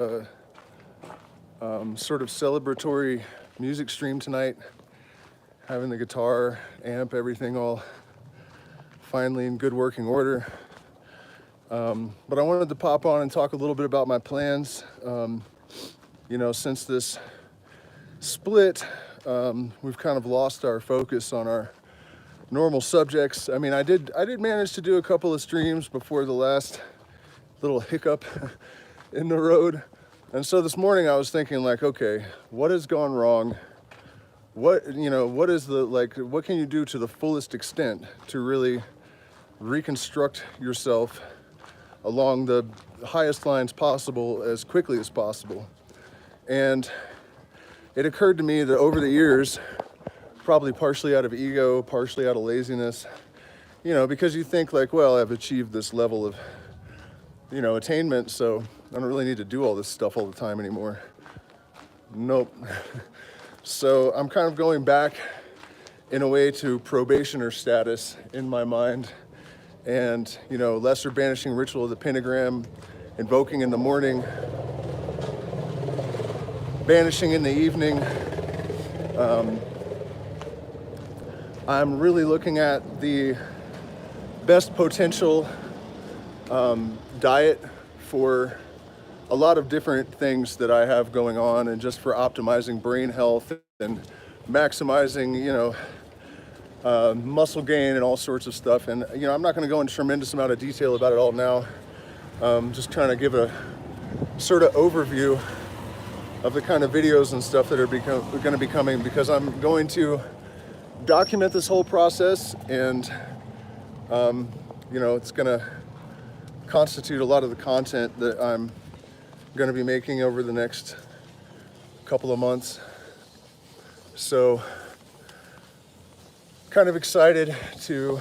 sort of celebratory music stream tonight, having the guitar, amp, everything all finally in good working order. But I wanted to pop on and talk a little bit about my plans. Since this split, we've kind of lost our focus on our normal subjects. I mean, I did manage to do a couple of streams before the last little hiccup in the road. And so this morning I was thinking, like, okay, what has gone wrong? What can you do to the fullest extent to really reconstruct yourself along the highest lines possible as quickly as possible? And it occurred to me that over the years, probably partially out of ego, partially out of laziness, because you think like, well, I've achieved this level of, attainment, so I don't really need to do all this stuff all the time anymore. Nope. So I'm kind of going back in a way to probationer status in my mind, and lesser banishing ritual of the pentagram, invoking in the morning, banishing in the evening. I'm really looking at the best potential diet for a lot of different things that I have going on, and just for optimizing brain health and maximizing, muscle gain and all sorts of stuff. And, I'm not going to go into tremendous amount of detail about it all now. Just trying to give a sort of overview of the kind of videos and stuff that are going to be coming, because I'm going to document this whole process, and, it's going to constitute a lot of the content that I'm going to be making over the next couple of months. So kind of excited to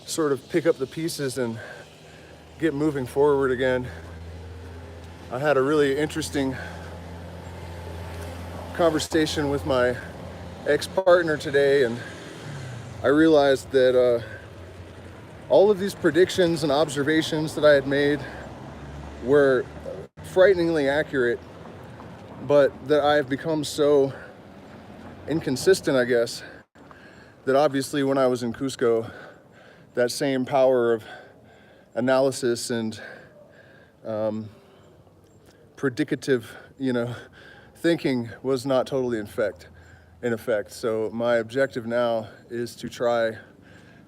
sort of pick up the pieces and get moving forward again. I had a really interesting conversation with my ex-partner today, and I realized that all of these predictions and observations that I had made were frighteningly accurate, but that I have become so inconsistent, I guess, that obviously when I was in Cusco, that same power of analysis and predicative, thinking was not totally in effect. So my objective now is to try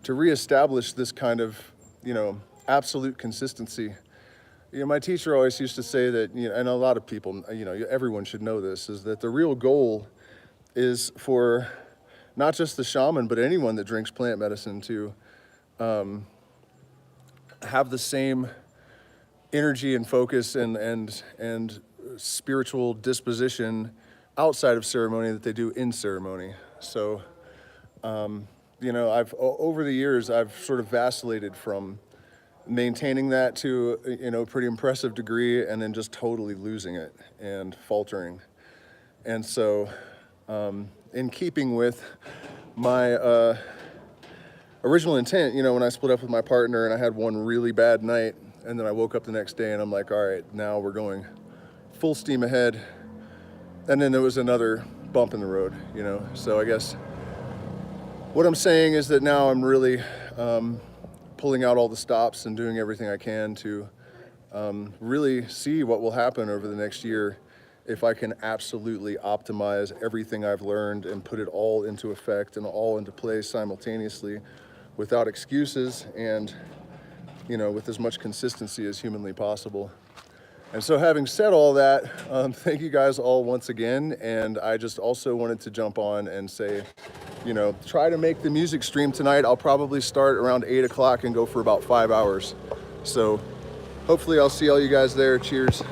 to reestablish this kind of, absolute consistency. My teacher always used to say that, and a lot of people, everyone should know this, is that the real goal is for not just the shaman, but anyone that drinks plant medicine to have the same energy and focus and spiritual disposition outside of ceremony that they do in ceremony. So, over the years, I've sort of vacillated from maintaining that to, a pretty impressive degree, and then just totally losing it and faltering. And so, in keeping with my original intent, when I split up with my partner and I had one really bad night, and then I woke up the next day and I'm like, all right, now we're going full steam ahead. And then there was another bump in the road, So I guess what I'm saying is that now I'm really pulling out all the stops and doing everything I can to really see what will happen over the next year if I can absolutely optimize everything I've learned and put it all into effect and all into place simultaneously without excuses, and with as much consistency as humanly possible. And so, having said all that, thank you guys all once again. And I just also wanted to jump on and say, try to make the music stream tonight. I'll probably start around 8 o'clock and go for about 5 hours. So hopefully I'll see all you guys there. Cheers.